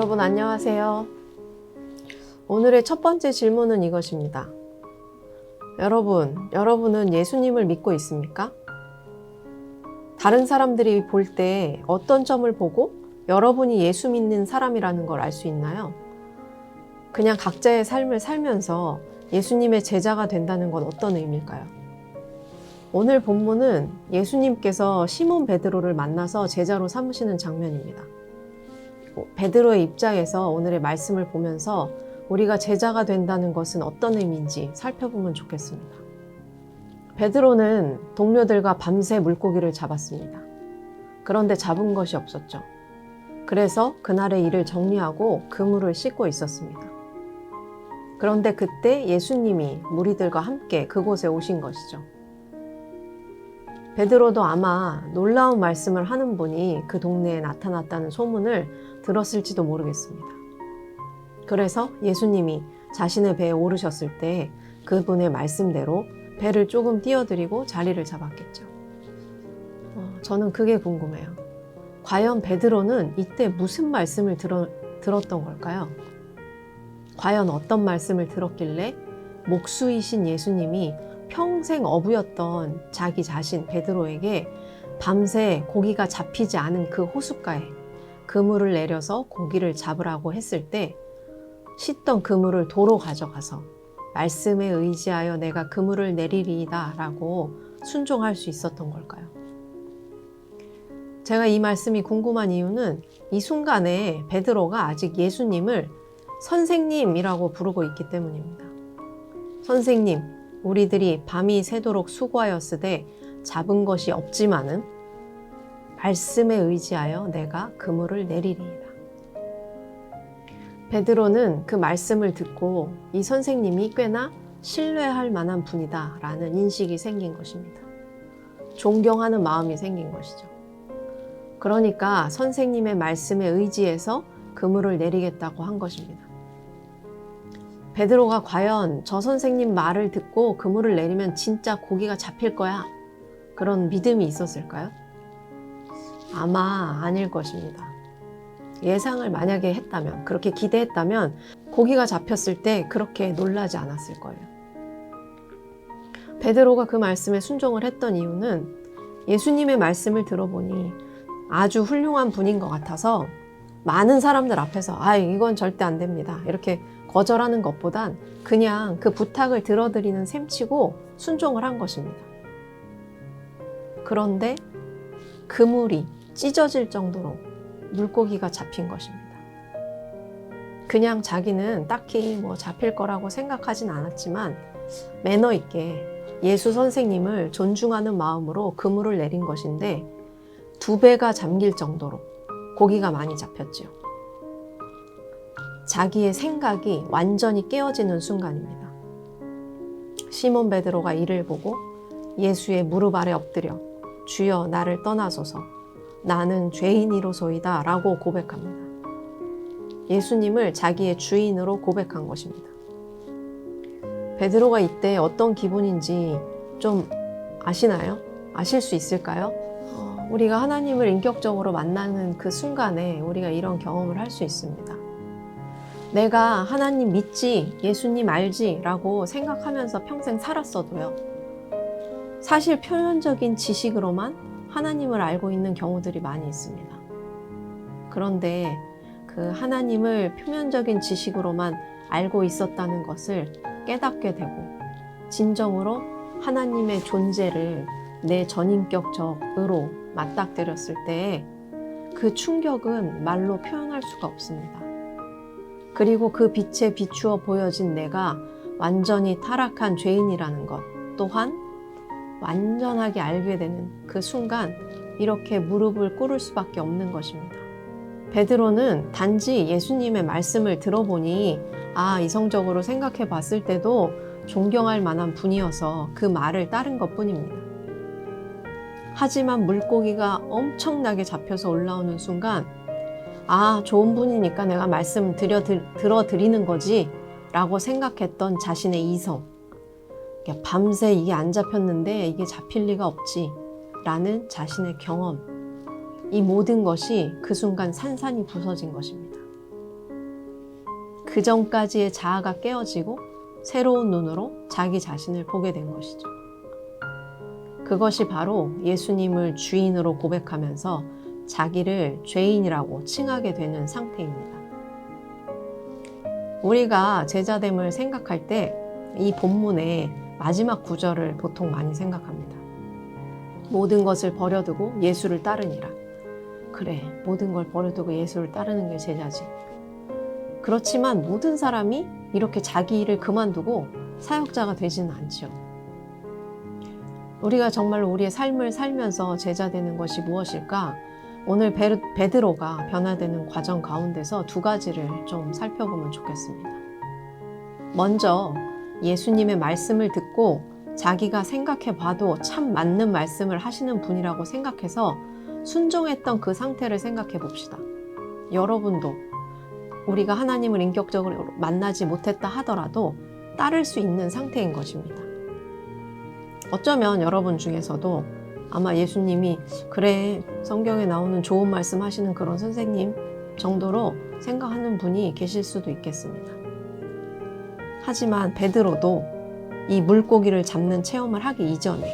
여러분 안녕하세요. 오늘의 첫 번째 질문은 이것입니다. 여러분은 예수님을 믿고 있습니까? 다른 사람들이 볼 때 어떤 점을 보고 여러분이 예수 믿는 사람이라는 걸 알 수 있나요? 그냥 각자의 삶을 살면서 예수님의 제자가 된다는 건 어떤 의미일까요? 오늘 본문은 예수님께서 시몬 베드로를 만나서 제자로 삼으시는 장면입니다. 베드로의 입장에서 오늘의 말씀을 보면서 우리가 제자가 된다는 것은 어떤 의미인지 살펴보면 좋겠습니다. 베드로는 동료들과 밤새 물고기를 잡았습니다. 그런데 잡은 것이 없었죠. 그래서 그날의 일을 정리하고 그물을 씻고 있었습니다. 그런데 그때 예수님이 무리들과 함께 그곳에 오신 것이죠. 베드로도 아마 놀라운 말씀을 하는 분이 그 동네에 나타났다는 소문을 들었을지도 모르겠습니다. 그래서 예수님이 자신의 배에 오르셨을 때 그분의 말씀대로 배를 조금 띄워드리고 자리를 잡았겠죠. 저는 그게 궁금해요. 과연 베드로는 이때 무슨 말씀을 들었던 걸까요? 과연 어떤 말씀을 들었길래 목수이신 예수님이 평생 어부였던 자기 자신 베드로에게 밤새 고기가 잡히지 않은 그 호숫가에 그물을 내려서 고기를 잡으라고 했을 때 씻던 그물을 도로 가져가서 말씀에 의지하여 내가 그물을 내리리이다 라고 순종할 수 있었던 걸까요? 제가 이 말씀이 궁금한 이유는 이 순간에 베드로가 아직 예수님을 선생님이라고 부르고 있기 때문입니다. 선생님, 우리들이 밤이 새도록 수고하였으되 잡은 것이 없지만은 말씀에 의지하여 내가 그물을 내리리이다. 베드로는 그 말씀을 듣고 이 선생님이 꽤나 신뢰할 만한 분이다 라는 인식이 생긴 것입니다. 존경하는 마음이 생긴 것이죠. 그러니까 선생님의 말씀에 의지해서 그물을 내리겠다고 한 것입니다. 베드로가 과연 저 선생님 말을 듣고 그물을 내리면 진짜 고기가 잡힐 거야 그런 믿음이 있었을까요? 아마 아닐 것입니다. 예상을 만약에 했다면, 그렇게 기대했다면 고기가 잡혔을 때 그렇게 놀라지 않았을 거예요. 베드로가 그 말씀에 순종을 했던 이유는 예수님의 말씀을 들어보니 아주 훌륭한 분인 것 같아서 많은 사람들 앞에서 이건 절대 안 됩니다 이렇게 거절하는 것보단 그냥 그 부탁을 들어드리는 셈치고 순종을 한 것입니다. 그런데 그물이 찢어질 정도로 물고기가 잡힌 것입니다. 그냥 자기는 딱히 잡힐 거라고 생각하진 않았지만 매너 있게 예수 선생님을 존중하는 마음으로 그물을 내린 것인데 2배가 잠길 정도로 고기가 많이 잡혔지요. 자기의 생각이 완전히 깨어지는 순간입니다. 시몬 베드로가 이를 보고 예수의 무릎 아래 엎드려 주여 나를 떠나소서 나는 죄인이로소이다 라고 고백합니다. 예수님을 자기의 주인으로 고백한 것입니다. 베드로가 이때 어떤 기분인지 좀 아시나요? 아실 수 있을까요? 우리가 하나님을 인격적으로 만나는 그 순간에 우리가 이런 경험을 할 수 있습니다. 내가 하나님 믿지, 예수님 알지 라고 생각하면서 평생 살았어도요. 사실 표면적인 지식으로만 하나님을 알고 있는 경우들이 많이 있습니다. 그런데 그 하나님을 표면적인 지식으로만 알고 있었다는 것을 깨닫게 되고 진정으로 하나님의 존재를 내 전인격적으로 맞닥뜨렸을 때 그 충격은 말로 표현할 수가 없습니다. 그리고 그 빛에 비추어 보여진 내가 완전히 타락한 죄인이라는 것 또한 완전하게 알게 되는 그 순간 이렇게 무릎을 꿇을 수밖에 없는 것입니다. 베드로는 단지 예수님의 말씀을 들어보니 이성적으로 생각해 봤을 때도 존경할 만한 분이어서 그 말을 따른 것뿐입니다. 하지만 물고기가 엄청나게 잡혀서 올라오는 순간 좋은 분이니까 내가 말씀 들어드리는 거지 라고 생각했던 자신의 이성, 밤새 이게 안 잡혔는데 이게 잡힐 리가 없지 라는 자신의 경험, 이 모든 것이 그 순간 산산이 부서진 것입니다. 그 전까지의 자아가 깨어지고 새로운 눈으로 자기 자신을 보게 된 것이죠. 그것이 바로 예수님을 주인으로 고백하면서 자기를 죄인이라고 칭하게 되는 상태입니다. 우리가 제자됨을 생각할 때 이 본문의 마지막 구절을 보통 많이 생각합니다. 모든 것을 버려두고 예수를 따르니라. 그래, 모든 걸 버려두고 예수를 따르는 게 제자지. 그렇지만 모든 사람이 이렇게 자기 일을 그만두고 사역자가 되지는 않죠. 우리가 정말로 우리의 삶을 살면서 제자 되는 것이 무엇일까? 오늘 베드로가 변화되는 과정 가운데서 두 가지를 좀 살펴보면 좋겠습니다. 먼저 예수님의 말씀을 듣고 자기가 생각해 봐도 참 맞는 말씀을 하시는 분이라고 생각해서 순종했던 그 상태를 생각해 봅시다. 여러분도 우리가 하나님을 인격적으로 만나지 못했다 하더라도 따를 수 있는 상태인 것입니다. 어쩌면 여러분 중에서도 아마 예수님이 그래, 성경에 나오는 좋은 말씀 하시는 그런 선생님 정도로 생각하는 분이 계실 수도 있겠습니다. 하지만 베드로도 이 물고기를 잡는 체험을 하기 이전에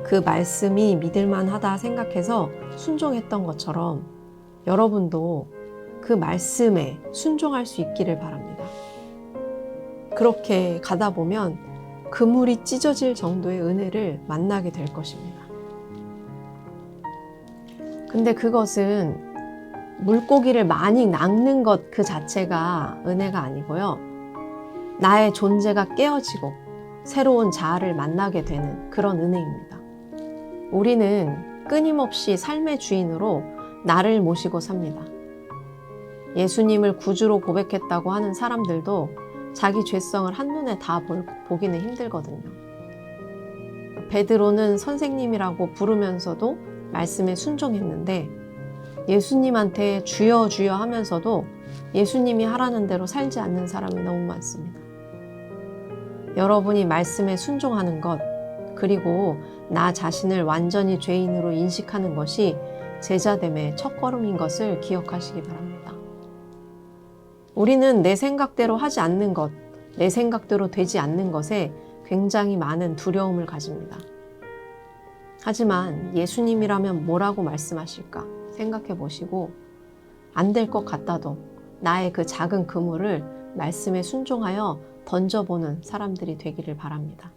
그 말씀이 믿을만하다 생각해서 순종했던 것처럼 여러분도 그 말씀에 순종할 수 있기를 바랍니다. 그렇게 가다 보면 그물이 찢어질 정도의 은혜를 만나게 될 것입니다. 근데 그것은 물고기를 많이 낚는 것 그 자체가 은혜가 아니고요. 나의 존재가 깨어지고 새로운 자아를 만나게 되는 그런 은혜입니다. 우리는 끊임없이 삶의 주인으로 나를 모시고 삽니다. 예수님을 구주로 고백했다고 하는 사람들도 자기 죄성을 한눈에 다 보기는 힘들거든요. 베드로는 선생님이라고 부르면서도 말씀에 순종했는데 예수님한테 주여 주여 하면서도 예수님이 하라는 대로 살지 않는 사람이 너무 많습니다. 여러분이 말씀에 순종하는 것, 그리고 나 자신을 완전히 죄인으로 인식하는 것이 제자됨의 첫걸음인 것을 기억하시기 바랍니다. 우리는 내 생각대로 하지 않는 것, 내 생각대로 되지 않는 것에 굉장히 많은 두려움을 가집니다. 하지만 예수님이라면 뭐라고 말씀하실까 생각해 보시고 안 될 것 같아도 나의 그 작은 그물을 말씀에 순종하여 던져보는 사람들이 되기를 바랍니다.